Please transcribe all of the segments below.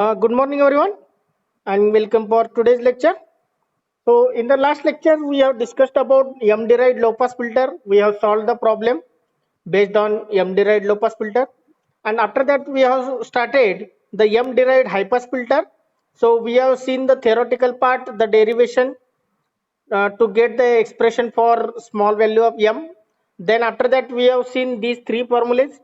Good morning, everyone, and welcome for today's lecture. So, in the last lecture, we have discussed about M-derived low-pass filter. We have solved the problem based on M-derived low-pass filter, and after that, we have started the M-derived high-pass filter. So, we have seen the theoretical part, the derivation to get the expression for small value of M. Then, after that, we have seen these three formulas: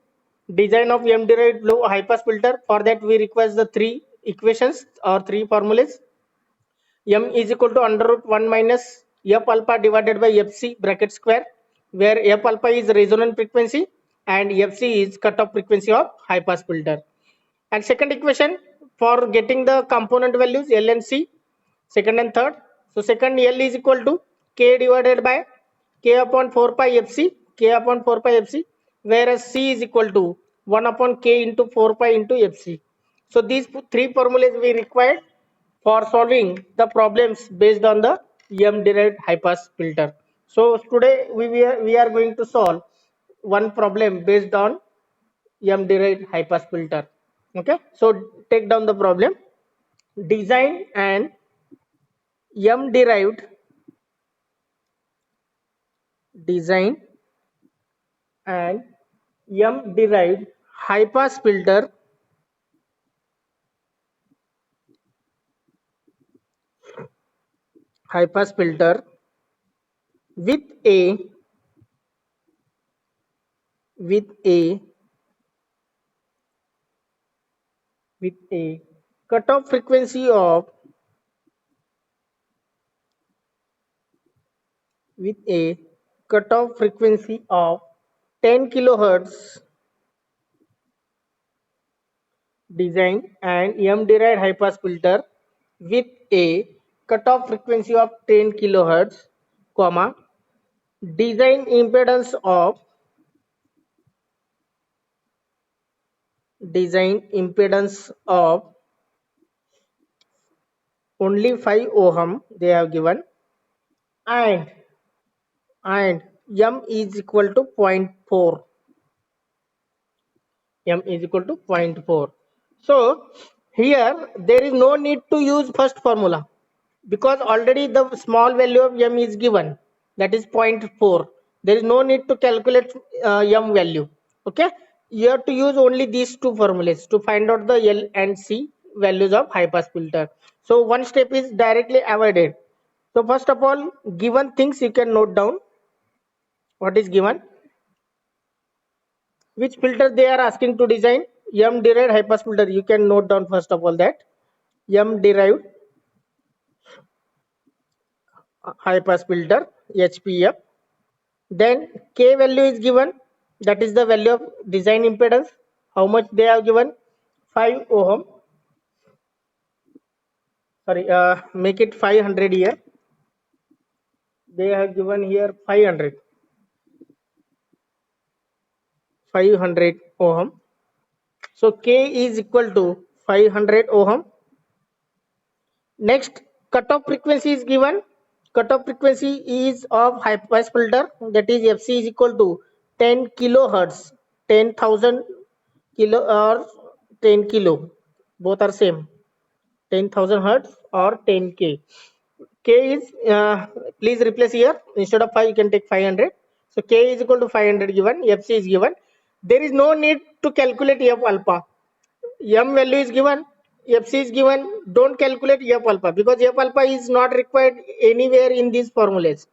design of M-derived low high-pass filter. For that, we require the three equations or three formulas. M is equal to under root 1 minus F alpha divided by Fc bracket square, where F alpha is resonant frequency and Fc is cutoff frequency of high pass filter. And second equation for getting the component values L and C, second and third. So second L is equal to K divided by K upon 4 pi Fc, K upon 4 pi Fc, whereas C is equal to 1 upon K into 4 pi into Fc. So these three formulas we required for solving the problems based on the M derived high pass filter. So today we are going to solve one problem based on M derived high pass filter. Okay, so take down the problem. Design and M derived design and M derived high pass filter with a with a with a cutoff frequency of with a cutoff frequency of 10 kilohertz. Design and M derived high pass filter with a cutoff frequency of 10 kilohertz, comma, design impedance of design impedance of only 5 ohm they have given, and M is equal to zero point 0.4. M is equal to zero point 0.4. So here there is no need to use first formula because already the small value of M is given, that is zero point 0.4. There is no need to calculate M value. Okay, you have to use only these two formulas to find out the L and C values of high pass filter. So one step is directly avoided. So first of all, given things you can note down. What is given? Which filter they are asking to design? M derived high pass filter. You can note down first of all that M derived high pass filter, HPF. Then K value is given, that is the value of design impedance. How much they have given? 5 ohm. Sorry, make it 500 here. They have given here 500 ohm. So K is equal to 500 ohm. Next, cutoff frequency is given. Cutoff frequency is of high pass filter, that is Fc is equal to 10 kilohertz, 10,000 kilo or 10 kilo, both are same, 10,000 hertz or 10k. K is please replace here, instead of 5 you can take 500. So K is equal to 500 given, Fc is given. There is no need to calculate F alpha. M value is given, Fc is given. Don't calculate F alpha because F alpha is not required anywhere in these formulas.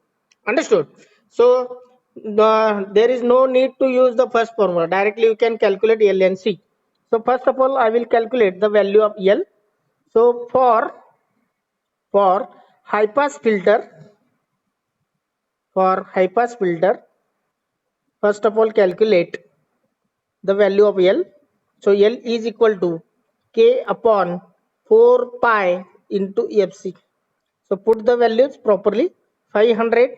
Understood? So there is no need to use the first formula. Directly you can calculate L and C. So first of all, I will calculate the value of L. So for high pass filter, first of all calculate the value of L. So L is equal to K upon 4 pi into Fc. So put the values properly. 500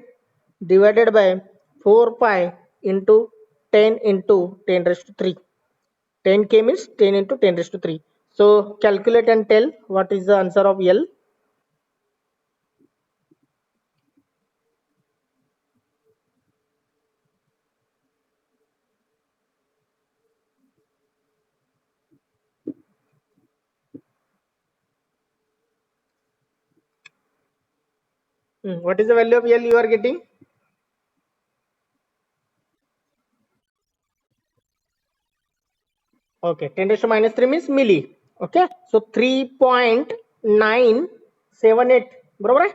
divided by 4 pi into 10 into 10 raised to 3. 10k means 10 into 10 raised to 3. So calculate and tell what is the answer of L. What is the value of L you are getting? Okay, 10 raised to minus 3 means milli. Okay, so 3.978 बरोबर आहे.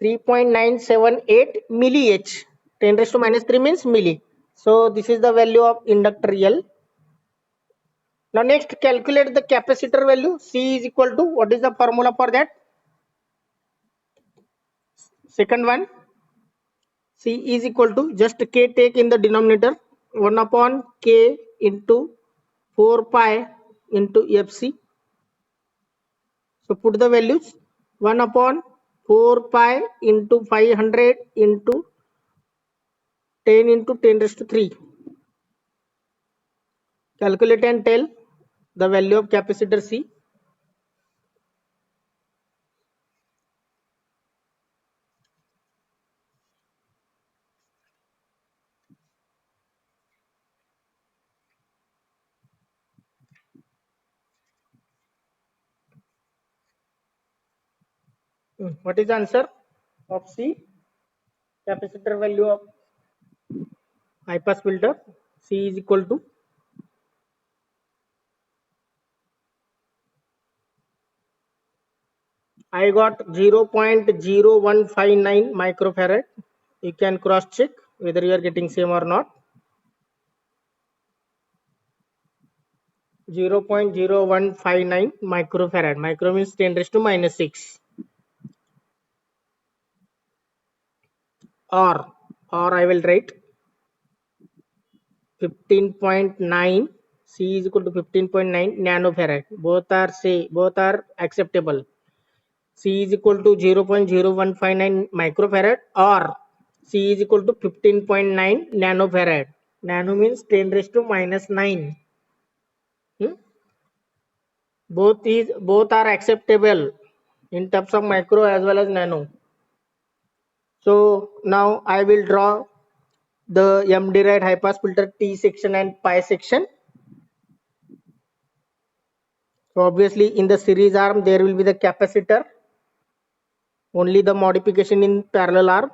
3.978 milli H. 10 raised to minus 3 means milli. So this is the value of inductor L. Now next calculate the capacitor value. C is equal to, what is the formula for that? Second one, C is equal to, just K take in the denominator, 1 upon K into 4 pi into Fc. So put the values, 1 upon 4 pi into 500 into 10 into 10 raised to 3. Calculate and tell the value of capacitor C. What is the answer of C? Capacitor value of high pass filter C is equal to, I got 0.0159 microfarad. You can cross check whether you are getting same or not. 0.0159 microfarad. Micro means 10 raised to minus 6. Or I will write 15.9. C is equal to 15.9 nanofarad. Both are acceptable. C is equal to 0.0159 microfarad or C is equal to 15.9 nanofarad. Nano means 10 raised to minus 9. Both are acceptable in terms of micro as well as nano. So now I will draw the M derived high pass filter T section and pi section. So obviously in the series arm there will be the capacitor, only the modification in parallel arm.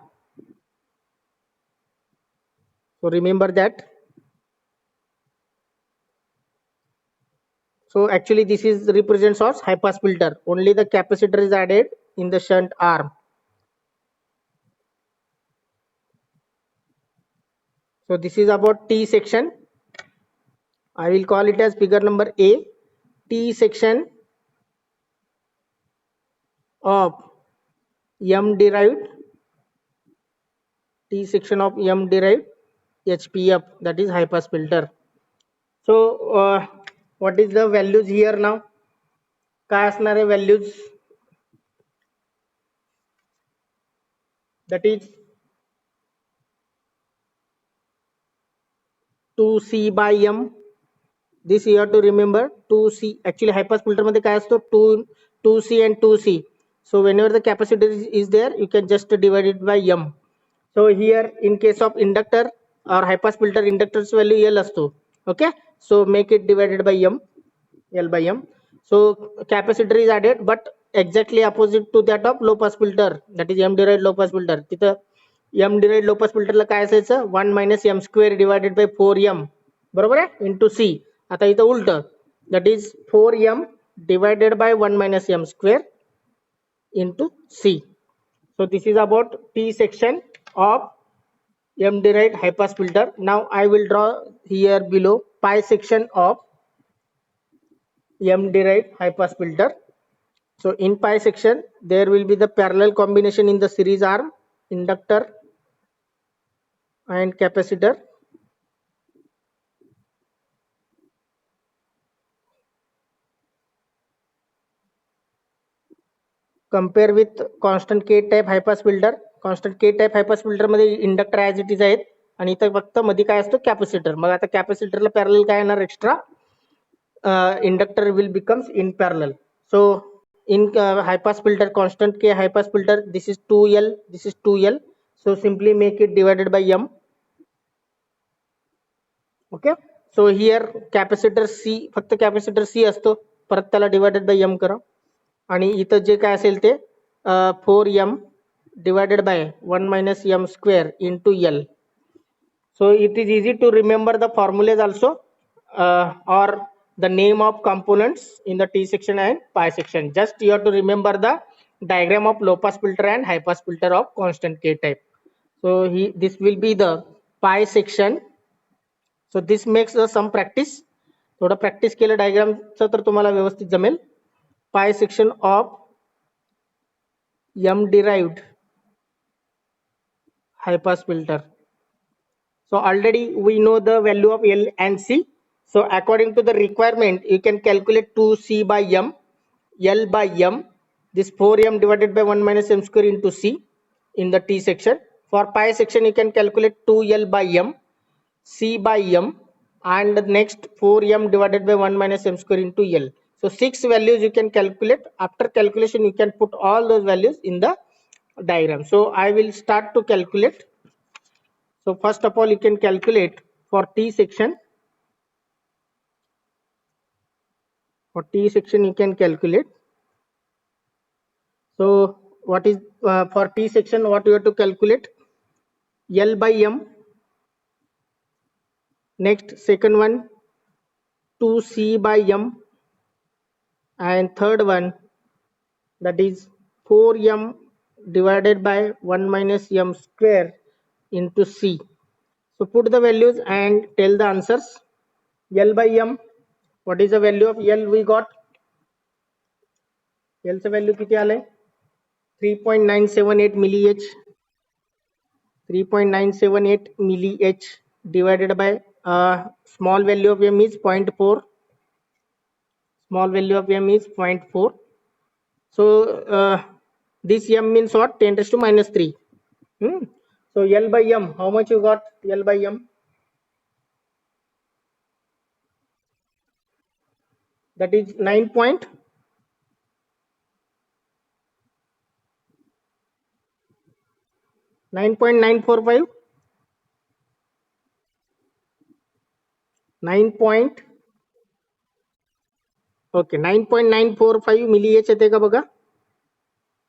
So remember that. So actually this is represents as high pass filter, only the capacitor is added in the shunt arm. So this is about T section. I will call it as figure number A. T section of M derived, T section of M derived HPF, that is high pass filter. So what is the values here now? काय असणार आहे values? That is 2C by M. This you have to remember, 2C. Actually high pass filter मध्ये काय असतो, 2C and 2C. So whenever the capacitor is there, you can just divide it by M. So here in case of inductor or high pass filter, inductor's value L असतो. Okay, so make it divided by M, L by M. So capacitor is added, but exactly opposite to that of low pass filter, that is M derived low pass filter. तिथं M derived low pass filter ला काय असायचं, 1 minus M square divided by 4M, बरोबर आहे, into C. आता इथं उलट, that is 4M divided by 1 minus M square into C. So this is about T section of M derived high pass filter. Now I will draw here below pi section of M derived high pass filter. So in pi section there will be the parallel combination in the series arm, inductor and capacitor. Compare with constant K type high pass filter. Constant K type high pass filter मध्ये inductor as it is आहेत आणि इथं फक्त मध्ये काय असतो, capacitor. मग आता कॅपॅसिटरला parallel काय येणार extra, inductor will becomes in parallel. So in high pass filter, constant K high pass filter, this is 2L, this is 2L. So simply make it divided by M. Okay, so here capacitor C, फक्त capacitor C असतो, परत त्याला divided by M करा आणि इथं जे काय असेल ते 4M divided by 1 minus m square into L. So it is easy to remember the formulas also, or the name of components in the T section and pi section. Just you have to remember the diagram of low pass filter and high pass filter of constant K type. So this will be the pi section. So this makes some practice. थोडं practice केलं डायग्रामचं तर तुम्हाला व्यवस्थित जमेल. Pi section of m derived high pass filter. So already we know the value of L and C. So according to the requirement, you can calculate 2C by m, L by m, this 4m divided by 1 minus m square into C in the T section. For pi section, you can calculate 2L by m, C by m, and the next 4m divided by 1 minus m square into L. So 6 values you can calculate. After calculation, you can put all those values in the diagram. So I will start to calculate. So first of all, you can calculate for T section. For T section, you can calculate. So what is for T section? What you have to calculate? L by m. Next, second one, 2C by m, and third one, that is 4m divided by 1 minus m square into C. So put the values and tell the answers. L by m. What is the value of L we got? L चा value किती आलाय? 3.978 milli H. 3.978 milli H divided by small value of m is 0.4. Small value of m is 0.4. So this m means what? 10 raised to minus 3. So L by m, how much you got? L by m? That is 9.945. 9.945 milli H येते का बघा?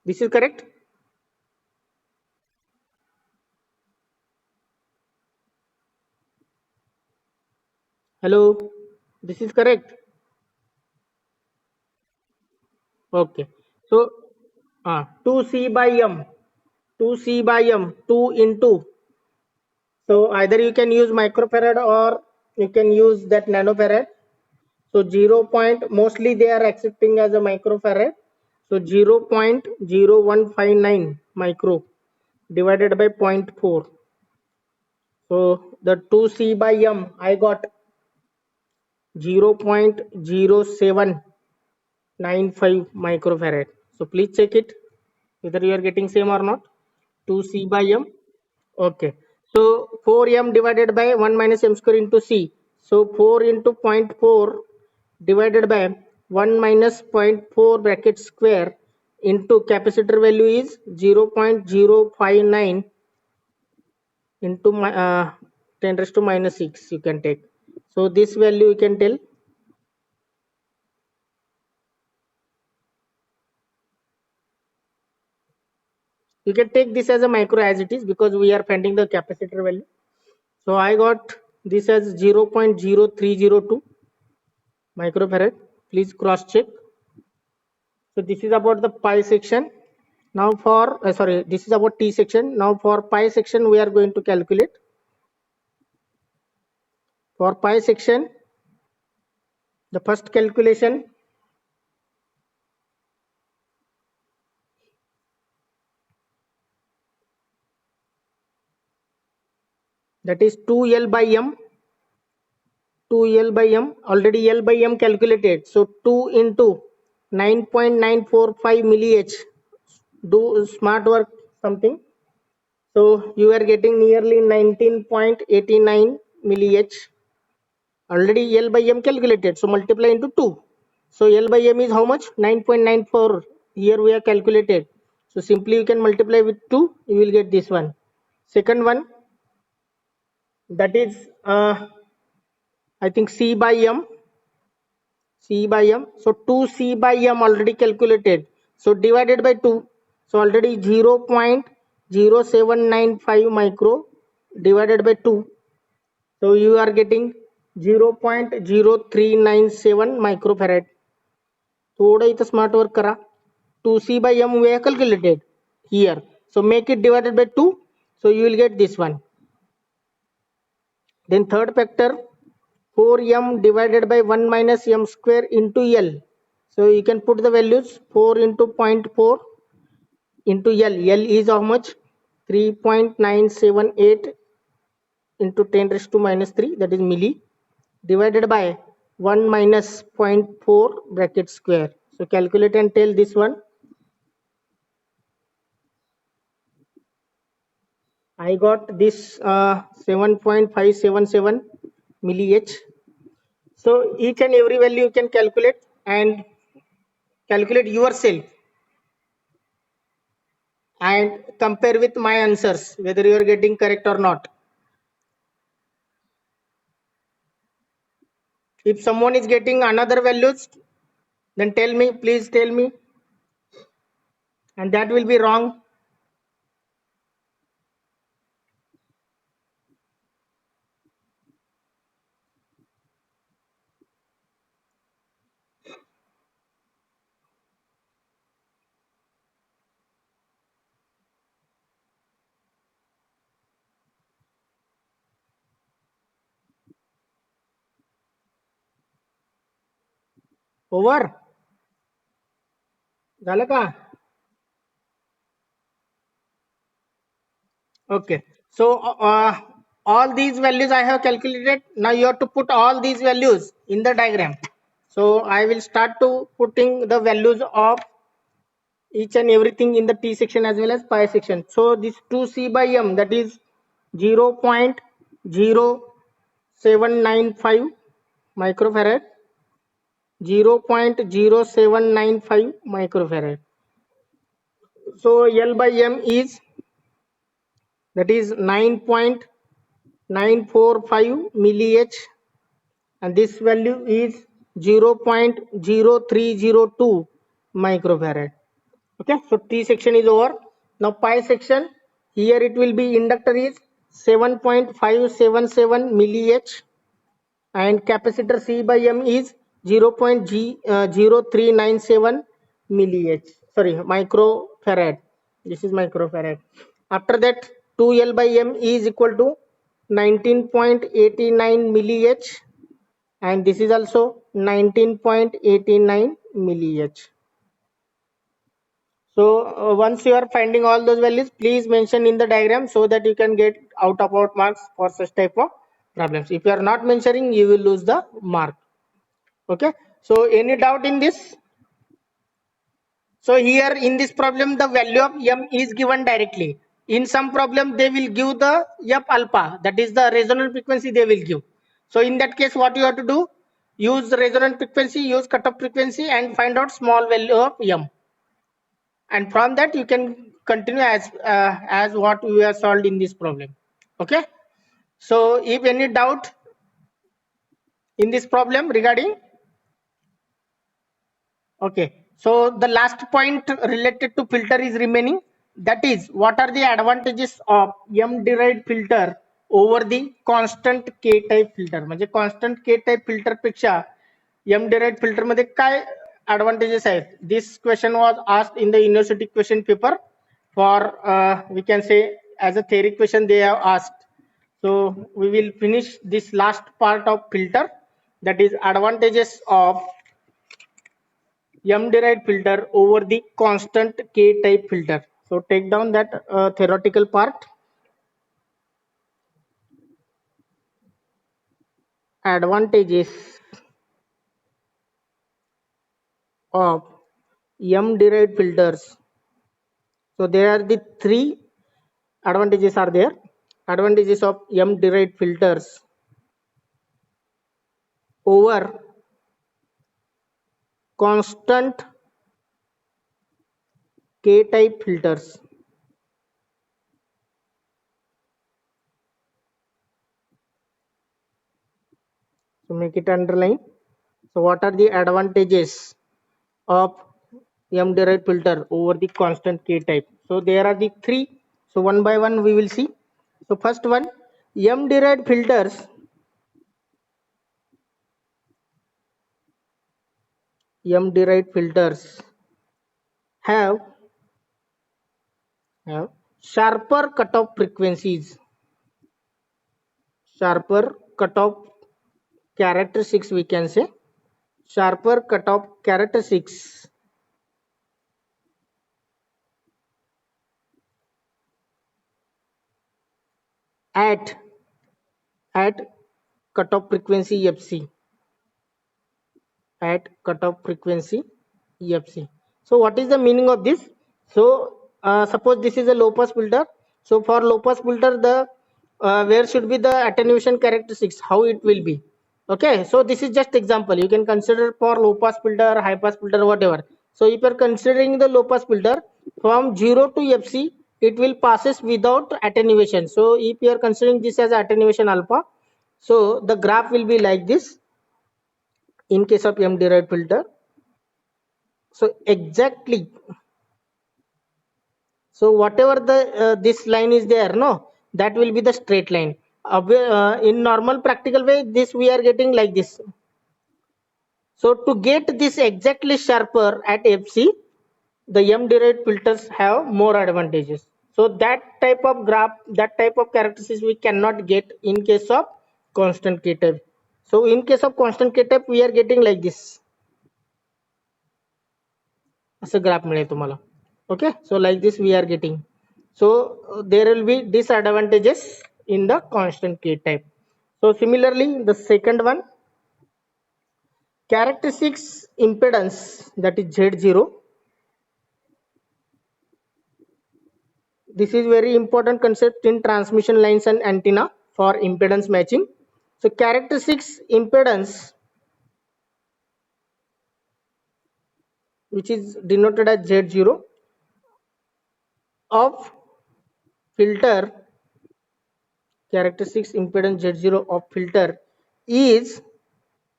This is correct. Hello, this is correct. Okay. So 2C by m. 2C by m. 2 into. So either you can use microfarad or you can use that nanofarad. So 0. Mostly they are accepting as a microfarad. So 0.0159 micro divided by 0.4. So the 2C by m I got 0.0795 microfarad. So please check it whether you are getting same or not. 2C by m. Okay. So 4m divided by 1 minus m square into C. So 4 into 0.4 divided by 1 minus 0.4 bracket square into capacitor value is 0.059 into 10 raised to minus 6 you can take. So this value you can tell. You can take this as a micro as it is because we are finding the capacitor value. So I got this as 0.0302 microfarad. Please cross check. So this is about the pi section. Now for this is about T section. Now for pi section we are going to calculate. For pi section, the first calculation, that is 2L by m. 2L by m, already L by m calculated. So 2 into 9.945 milli H. Do smart work something. So you are getting nearly 19.89 milli H. Already L by m calculated. So multiply into 2. So L by m is how much? 9.94. Here we are calculated. So simply you can multiply with 2. You will get this one. Second one, that is I think C by m. C by m. So 2C by m already calculated. So divided by 2. So already 0. 0.0795 micro divided by 2. So you are getting 0.0397 microfarad. थोड़ा इथं smart work करा. 2c by m we have calculated here. So make it divided by 2. So you will get this one. Then third factor, 4m divided by 1 minus m square into L. So you can put the values 4 into 0.4 into L. L is how much? 3.978 into 10 raised to minus 3, that is milli, divided by 1 minus 0.4 bracket square. So calculate and tell this one. I got this 7.577 milli-H. So each and every value you can calculate and calculate yourself and compare with my answers whether you are getting correct or not. If someone is getting another values, then tell me, please tell me, and that will be wrong. Over. झालं का? Okay. So all these values I have calculated. Now you have to put all these values in the diagram. So I will start to putting the values of each and everything in the T section as well as pi section. So this 2c by m, that is 0.0795 microfarad, 0.0795 microfarad. So L by m is, that is 9.945 milli-H, and this value is 0.0302 microfarad. Okay, so T section is over. Now pi section, here it will be inductor is 7.577 milli-H and capacitor C by M is 0.0397 milli-H, sorry, microfarad. This is microfarad. After that 2L by M is equal to 19.89 milli-H and this is also 19.89 milli-H. So once you are finding all those values, please mention in the diagram so that you can get out of out marks for such type of problems. If you are not mentioning, you will lose the mark. Okay. So any doubt in this? So here in this problem, the value of m is given directly. In some problem, they will give the f alpha, that is the resonant frequency they will give. So in that case, what you have to do? Use the resonant frequency, use cutoff frequency, and find out small value of m. And from that you can continue as what we have solved in this problem. Okay, so if any doubt in this problem regarding, okay, so the last point related to filter is remaining, that is what are the advantages of m derived filter over the constant k type filter. म्हणजे constant k type filter पेक्षा m derived filter मध्ये काय advantages आहेत? This question was asked in the university question paper for we can say as a theory question they have asked. So we will finish this last part of filter, that is advantages of m derived filter over the constant k type filter. So take down that theoretical part. Advantages of m derived filters. So there are the three advantages are there. Advantages of m derived filters over constant k type filters. So make it underline. So what are the advantages of m derived filter over the constant k type? So there are the three. So one by one we will see. So first one, M derived filters have sharper cutoff frequencies, sharper cutoff characteristics, we can say sharper cutoff characteristics at at cutoff frequency FC, at cutoff frequency EFC. So what is the meaning of this? So suppose this is a low pass filter. So for low pass filter, the where should be the attenuation characteristics, how it will be? Okay, so this is just example. You can consider for low pass filter, high pass filter, whatever. So if you are considering the low pass filter from 0 to FC, it will passes without attenuation. So if you are considering this as attenuation alpha, so the graph will be like this in case of M derived filter. So exactly, so whatever the this line is there, no, that will be the straight line. In normal practical way, this we are getting like this. So to get this exactly sharper at FC, the M derived filters have more advantages. So that type of graph, that type of characteristics we cannot get in case of constant K type. So in case of constant K type, we are getting like this. असं graph मिळेल तुम्हाला. Okay, so like this we are getting. So there will be disadvantages in the constant K type. So similarly, the second one, characteristics impedance, that is Z0. This is very important concept in transmission lines and antenna for impedance matching. So characteristics impedance, which is denoted as Z0 of filter, characteristics impedance Z0 of filter is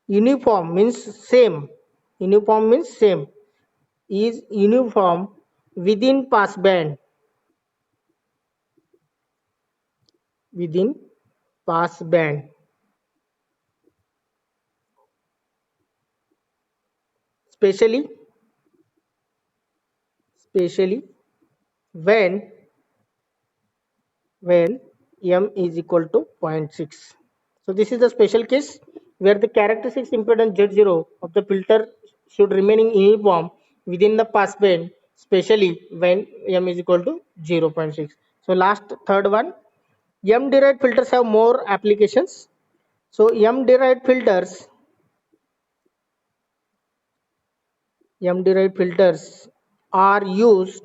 uniform, means same. Uniform means same. Is uniform within pass band. Within pass band. Especially when M is equal to 0.6. So this is the special case where the characteristics impedance Z0 of the filter should remain uniform within the pass band, especially when M is equal to 0.6. So last third one, M derived filters have more applications. So M derived filters are used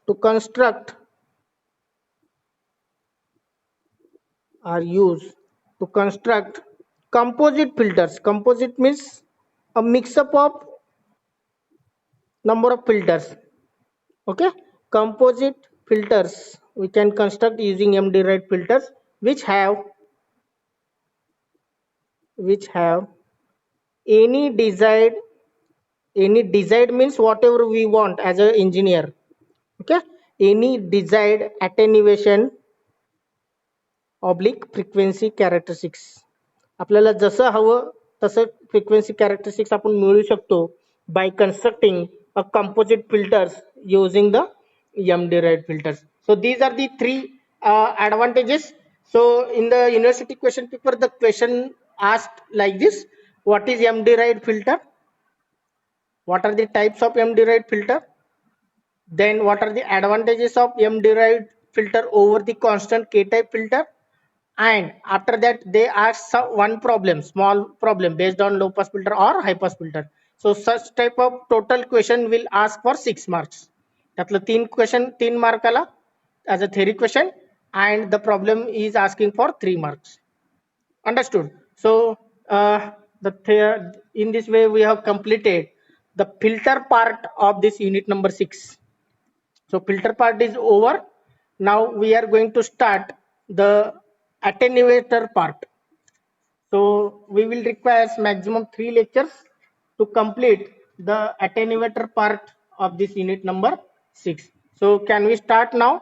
to construct composite filters. Composite means a mix up of number of filters. Okay, composite filters we can construct using M derived filters which have any desired means whatever we want as an engineer. Okay, any desired attenuation oblique frequency characteristics. आपल्याला जसं हवं तसं frequency characteristics आपण मिळवू शकतो by constructing a composite filters using the M derived filters. So these are the three advantages. So in the university question paper, the question asked like this: what is M derived filter? What are the types of M derived filter? Then what are the advantages of M derived filter over the constant K type filter? And after that they ask one problem, small problem based on low pass filter or high pass filter. So such type of total question will ask for 6 marks. त्यातलं 3 question 3 मार्काला as a theory question, and the problem is asking for 3 marks. Understood? So in this way we have completed the filter part of this unit number 6. So filter part is over. Now we are going to start the attenuator part. So we will require maximum 3 lectures to complete the attenuator part of this unit number 6. So can we start now?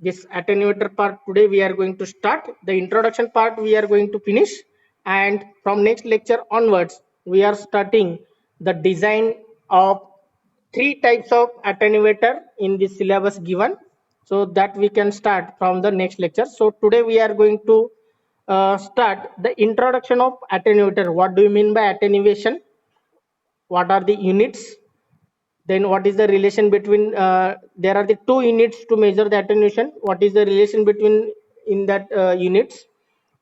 This attenuator part today we are going to start. The introduction part we are going to finish, and from next lecture onwards we are starting the design of three types of attenuator in the syllabus given, so that we can start from the next lecture. So today we are going to start the introduction of attenuator. What do you mean by attenuation? What are the units? Then what is the relation between there are the two units to measure the attenuation. What is the relation between in that units?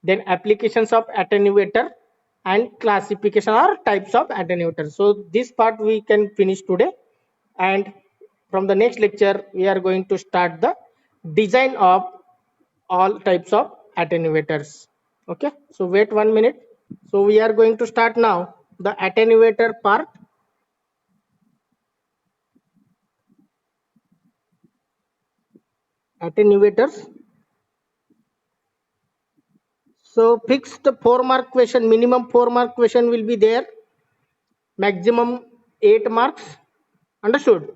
Then applications of attenuator and classification or types of attenuator. So this part we can finish today, and from the next lecture we are going to start the design of all types of attenuators. Okay, so wait 1 minute. So we are going to start now the attenuator part. Attenuators. So fixed 4 mark question, minimum 4 mark question will be there, maximum 8 marks. Understood?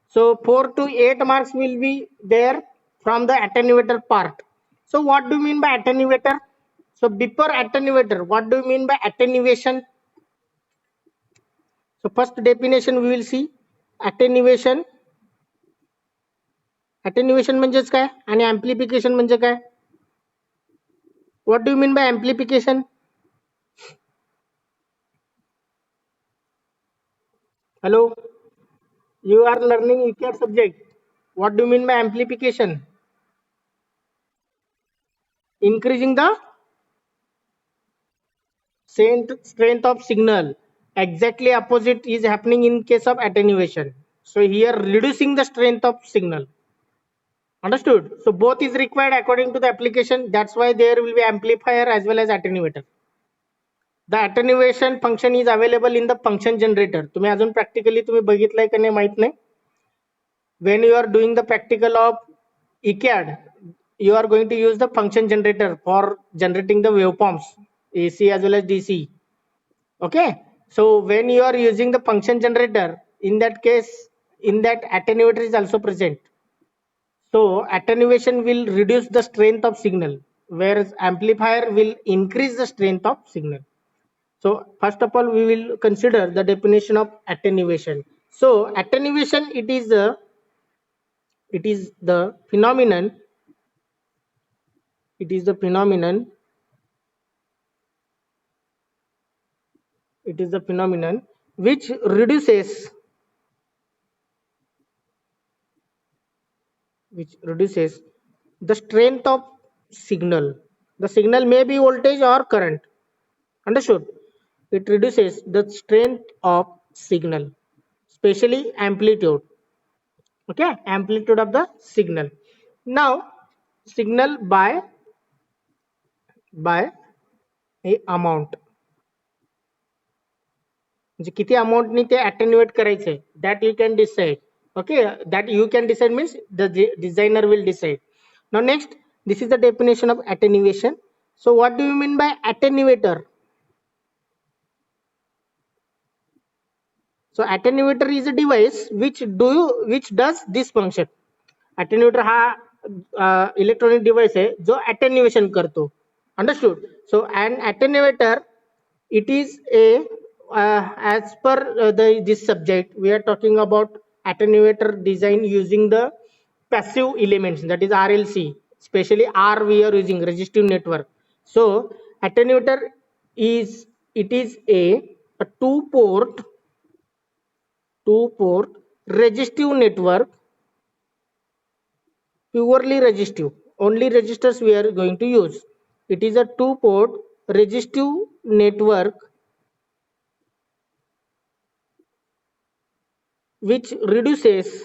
So 4 to 8 marks will be there from the attenuator part. So what do you mean by attenuator? So before attenuator, what do you mean by attenuation? So first definition we will see. attenuation attenuation म्हणजेच काय आणि amplification म्हणजे काय? What do you mean by amplification? Hello, you are learning ECAD subject. What do you mean by amplification? Increasing the strength of signal. Exactly opposite is happening in case of attenuation. So here reducing the strength of signal. Understood? So both is required according to the application. That's why there will be amplifier as well as attenuator. The attenuation function is available in the function generator. तुम्ही अजून practically तुम्ही बघितलंय का नाही माहित नाही. When you are doing the practical of ECAD, you are going to use the function generator for generating the waveforms, AC as well as DC. Okay, so when you are using the function generator, in that case, in that attenuator is also present. So attenuation will reduce the strength of signal, whereas amplifier will increase the strength of signal. So first of all, we will consider the definition of attenuation. So attenuation, it is the phenomenon it is the phenomenon it is the phenomenon which reduces the strength of signal. The signal may be voltage or current. Understood? It reduces the strength of signal, especially amplitude. Okay, amplitude of the signal. Now signal by a amount, म्हणजे किती अमाऊंटनी ते अटेन्युएट करायचंय, that you can decide. Okay, that you can decide means the designer will decide. Now next, this is the definition of attenuation. So what do you mean by attenuator? So attenuator is a device which does this function. Attenuator हा electronic device आहे जो attenuation करतो. Understood? So an attenuator, it is a as per this subject we are talking about attenuator design using the passive elements, that is RLC, especially R we are using resistive network. So attenuator is a two port resistive network, purely resistive, only resistors we are going to use. It is a two port resistive network which reduce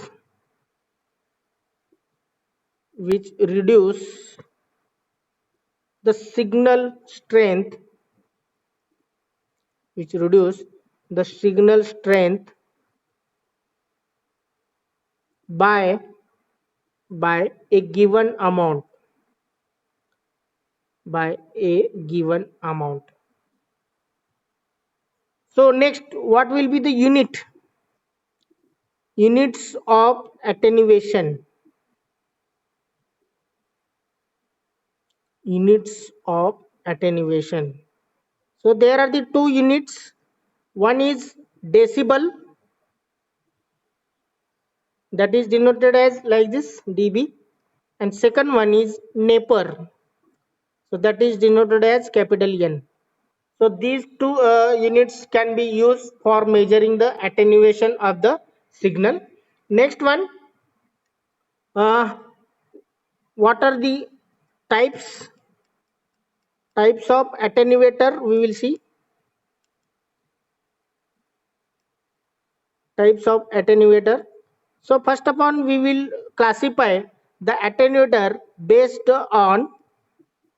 the signal strength, by a given amount, So next, what will be the units of attenuation? Units of attenuation. So there are the two units. One is decibel, that is denoted as like this dB, and second one is Napier, so that is denoted as capital N. So these two units can be used for measuring the attenuation of the signal. Next one, uh, what are the types of attenuator? We will see types of attenuator. So first of all, we will classify the attenuator based on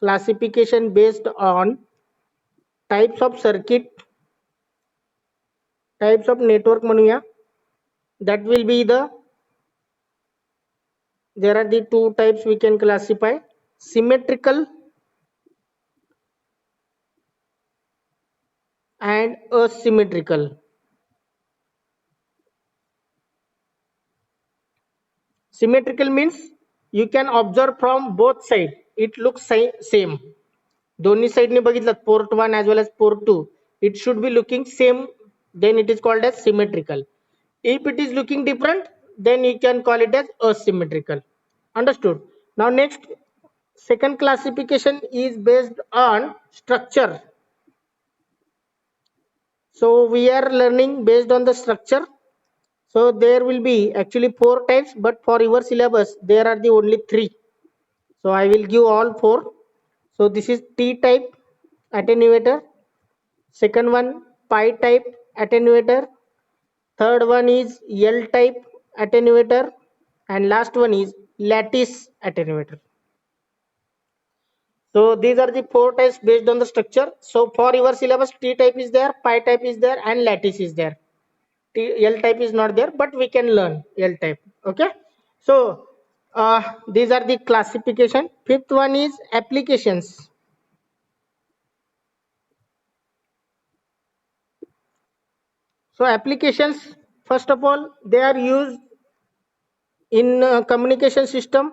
classification based on types of circuit, types of network म्हणूया. That will be the, there are the two types we can classify: symmetrical and asymmetrical. Symmetrical means you can observe from both sides, it looks same. दोन्ही साइडने बघितलं, port 1 as well as port 2, it should be looking same, then it is called as symmetrical. If it is looking different, then you can call it as asymmetrical. Understood? Now next, second classification is based on structure. So we are learning based on the structure. So there will be actually four types, but for your syllabus there are the only three. So I will give all four. So this is T type attenuator, second one pi type attenuator, third one is L type attenuator, and last one is lattice attenuator. So these are the four types based on the structure. So for your syllabus, T type is there, pi type is there, and lattice is there. L type is not there, but we can learn L type. Okay. So these are the classification. Fifth one is applications. So applications, first of all, they are used in communication system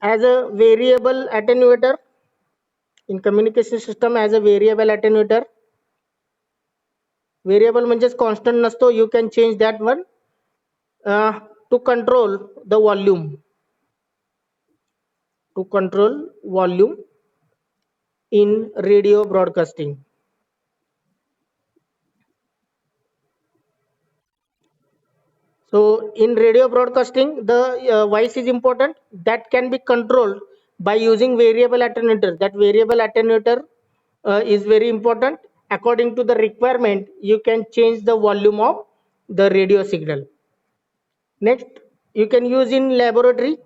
as a variable attenuator. In communication system as a variable attenuator. Variable म्हणजेच constant नसतो, you can change that one to control the volume. To control volume in radio broadcasting. So in radio broadcasting, the voice is important, that can be controlled by using variable attenuator. That variable attenuator is very important. According to the requirement, you can change the volume of the radio signal. Next, you can use in laboratory.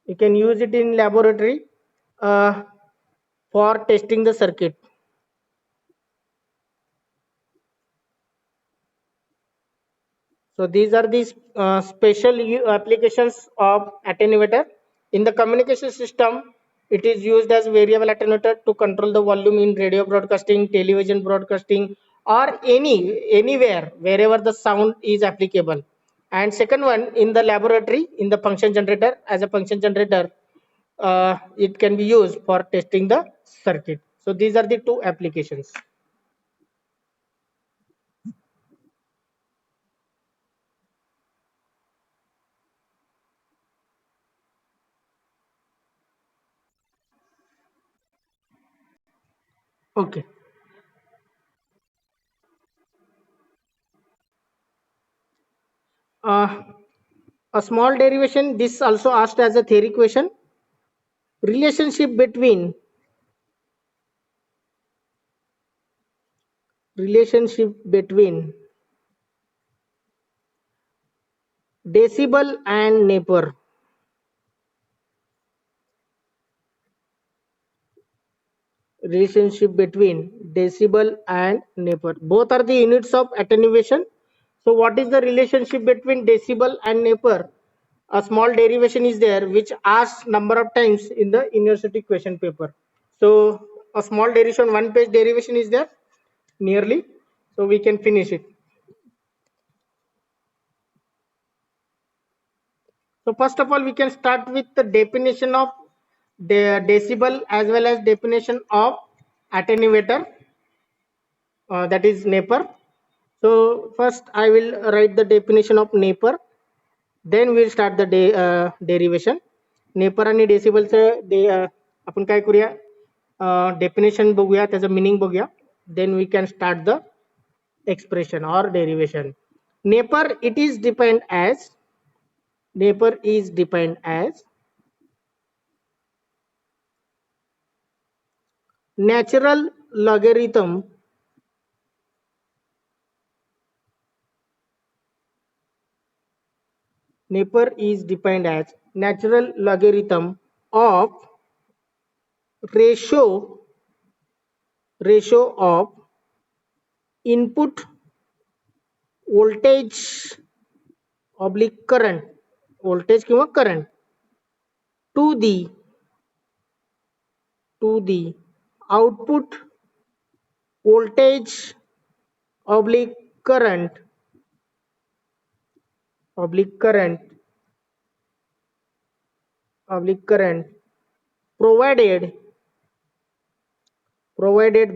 You can use it in laboratory for testing the circuit. So these are the special applications of attenuator. In the communication system, it is used as variable attenuator to control the volume in radio broadcasting, television broadcasting, or anywhere wherever the sound is applicable. And second one, in the laboratory, in the function generator, as a function generator, it can be used for testing the circuit. So these are the two applications. Okay. A small derivation, this also asked as a theory question. Relationship between decibel and Napier. Relationship between decibel and Napier. Both are the units of attenuation. So what is the relationship between decibel and Napier? a small derivation is there which asked number of times in the university question paper. So a small derivation, one page derivation is there nearly, so we can finish it. So first of all, we can start with the definition of the decibel as well as definition of attenuator, that is Napier. So first I will write the definition of Napier, then we'll start the derivation. Napier आणि डेसिबलचं आपण काय करूया, definition बघूया, त्याचं meaning बघूया, then we can start the expression or derivation. Napier, Napier is defined as natural logarithm Napier is defined as natural logarithm of ratio of input voltage oblique current, voltage किंवा current to the output voltage oblique current oblique current oblique current provided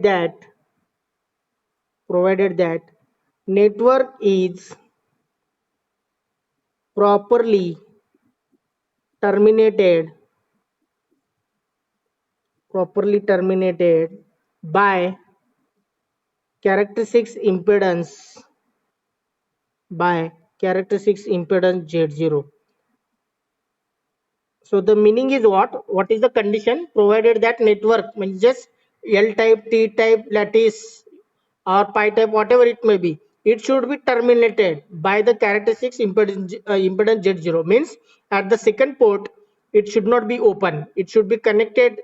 that network is properly terminated by characteristics impedance Z0. So the meaning is what is the condition? Provided that network means just L type, T type, lattice or pi type, whatever it may be, it should be terminated by the characteristics impedance Z0. Means at the second port it should not be open, it should be connected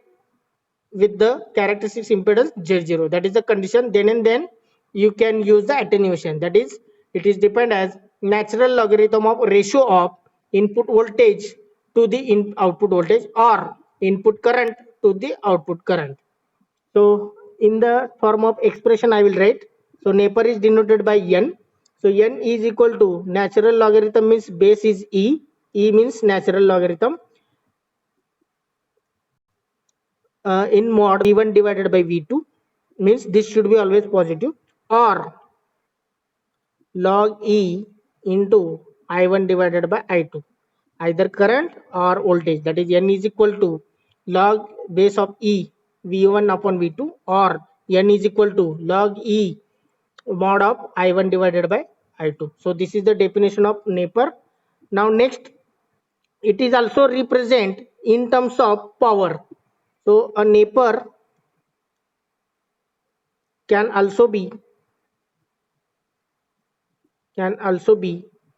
with the characteristics impedance Z0. That is the condition. Then and then you can use the attenuation. That is, it is defined as natural logarithm of ratio of input voltage to the output voltage or input current to the output current. So in the form of expression I will write. So Napier is denoted by n. So n is equal to natural logarithm means base is e. E means natural logarithm. In mod v1 divided by v2 means this should be always positive, or log e into I1 divided by I2, either current or voltage. That is n is equal to log base of e v1 upon v2, or n is equal to log e mod of I1 divided by I2. So this is the definition of Napier. Now next, it is also represent in terms of power. So a Napier can also be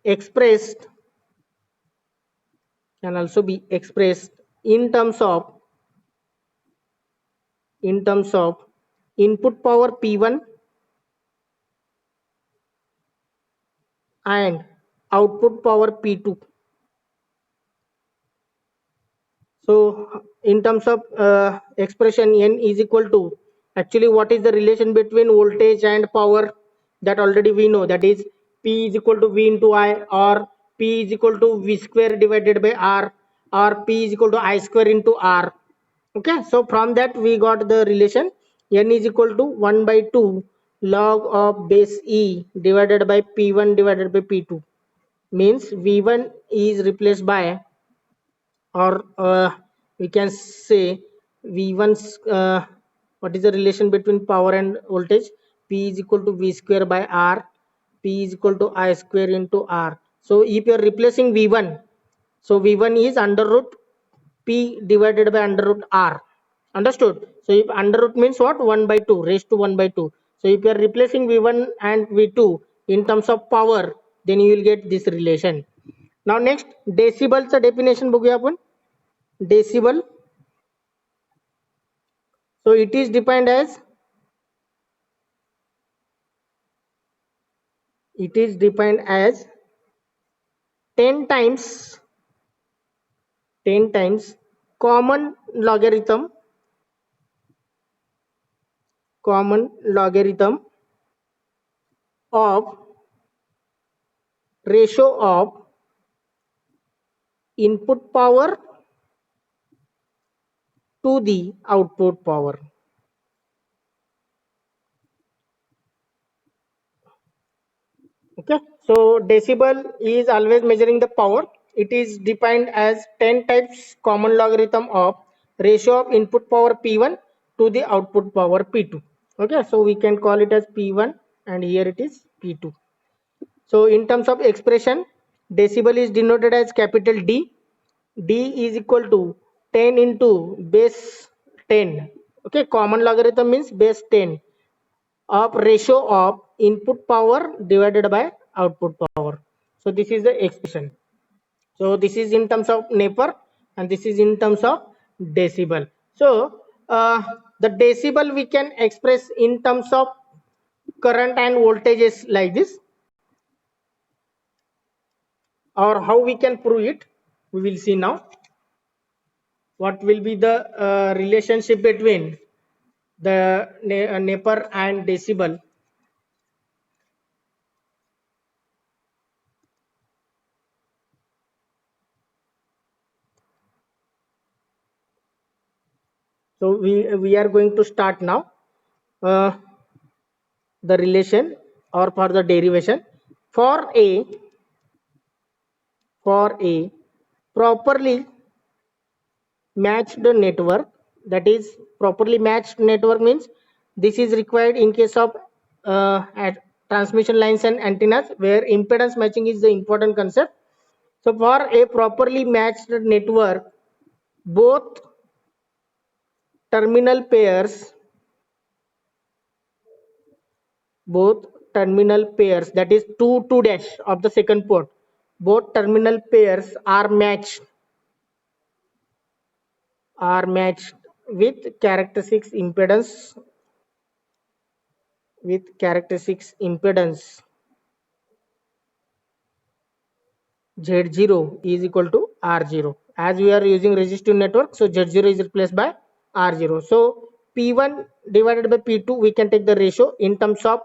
expressed in terms of input power P1 and output power P2. So in terms of expression, n is equal to, actually what is the relation between voltage and power, that already we know, that is P is equal to V into I, or P is equal to V square divided by R, or P is equal to I square into R. Okay, so from that we got the relation n is equal to 1 by 2 log of base E divided by P1 divided by P2. Means V1 is replaced by, or we can say V1's, what is the relation between power and voltage? P is equal to V square by R, P is equal to I square into R. So if you are replacing V1, so V1 is under root P divided by under root R. Understood? So if under root means what? 1 by 2 raised to 1 by 2. So if you are replacing V1 and V2 in terms of power, then you will get this relation. Now next, decibelचं definition बघूया आपण. Decibel. So it is defined as 10 times 10 times common logarithm of ratio of input power to the output power. Okay, so decibel is always measuring the power. It is defined as 10 times common logarithm of ratio of input power P1 to the output power P2. Okay, so we can call it as P1 and here it is P2. So in terms of expression, decibel is denoted as capital D. D is equal to 10 into base 10. Okay, common logarithm means base 10 of ratio of input power divided by output power. So this is the expression. So this is in terms of Napier and this is in terms of decibel. So the decibel we can express in terms of current and voltages like this, or how we can prove it we will see now. What will be the relationship between the Napier and decibel? So we are going to start now uh, the relation or for the derivation for a properly matched network. That is, properly matched network means this is required in case of at transmission lines and antennas where impedance matching is the important concept. So for a properly matched network, both terminal pairs both terminal pairs, that is 2 dash of the second port, both terminal pairs are matched with characteristics impedance Z0 is equal to R0. As we are using resistive network, so Z0 is replaced by R0. So P1 divided by P2, we can take the ratio in terms of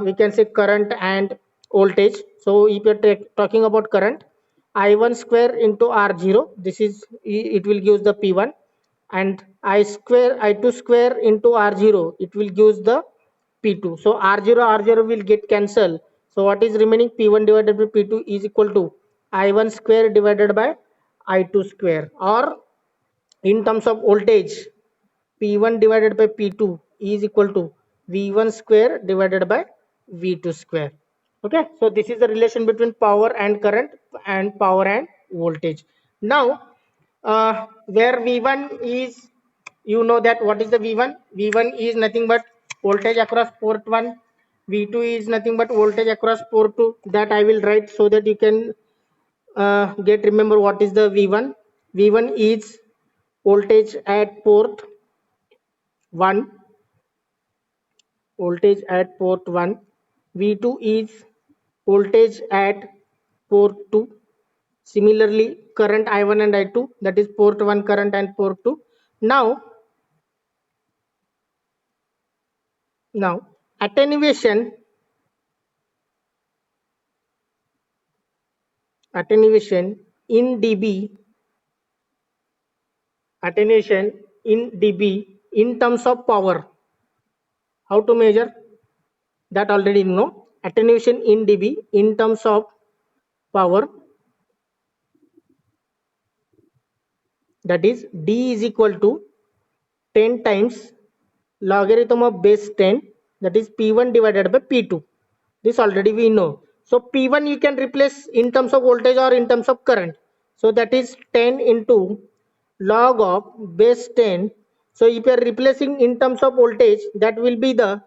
we can say current and voltage. So if you're talking about current, I1 square into R0, this is it will give the P1, and I2 square into R0, it will give the P2. So R0 will get cancelled. So what is remaining? P1 divided by P2 is equal to I1 square divided by I2 square, or in terms of voltage, P1 divided by P2 is equal to V1 square divided by V2 square. Okay, so this is the relation between power and current and power and voltage. Now, where V1 is, you know that what is the V1? V1 is nothing but voltage across port 1. V2 is nothing but voltage across port 2. That I will write so that you can remember what is the V1. V1 is voltage at port 1, voltage at port 1. V2 is voltage at port 2. Similarly, current I1 and I2, that is port 1 current and port 2. Now attenuation in dB, attenuation in dB in terms of power. How to measure? That already you know. Attenuation in dB in terms of power, that is D is equal to 10 times logarithm of base 10, that is P1 divided by P2. This already we know. So P1 you can replace in terms of voltage or in terms of current. So that is 10 into log of base 10. So if you are replacing in terms of voltage, that will be the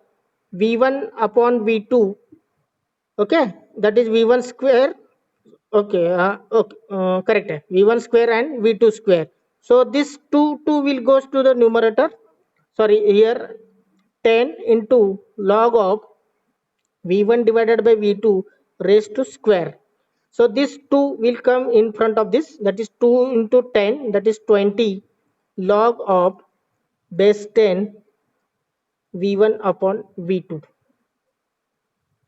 V1 upon V2. Okay, that is V1 square. Okay, correct. V1 square and V2 square. So this 2 will goes to the numerator. Sorry, here 10 into log of V1 divided by V2 raised to square. So this 2 will come in front of this, that is 2 into 10, that is 20 log of base 10 V1 upon V2.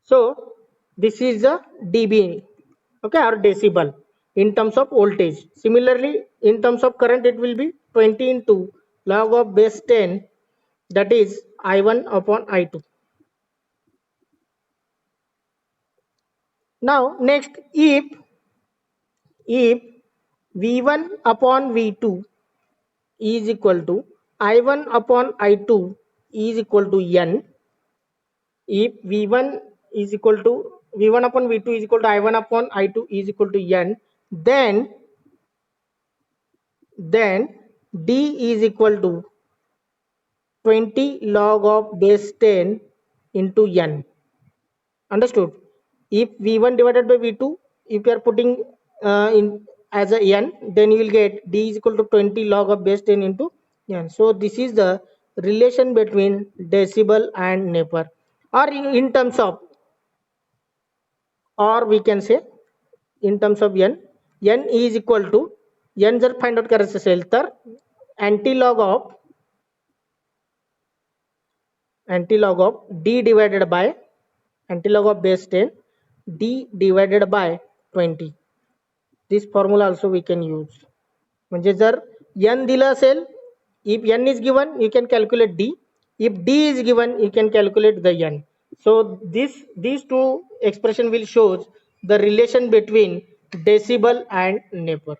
So this is a dB, okay, or decibel in terms of voltage. Similarly, in terms of current, it will be 20 into log of base 10, that is I1 upon I2. Now next, if V1 upon V2 is equal to I1 upon I2 is equal to N, if V1 is equal to V1 upon V2 is equal to I1 upon I2 is equal to N, then D is equal to 20 log of base 10 into N. Understood? If V1 divided by V2, if you are putting in as a N, then you will get D is equal to 20 log of base 10 into N. So this is the relation between decibel and Napier, or in terms of, or we can say in terms of N. N is equal to, N जर find out करायचं असेल तर antilog of D divided by antilog of base 10 D divided by 20. This formula also we can use. म्हणजे जर N दिलं असेल, if N is given, you can calculate D. If D is given, you can calculate the N. So these two expression will show the relation between decibel and Napier.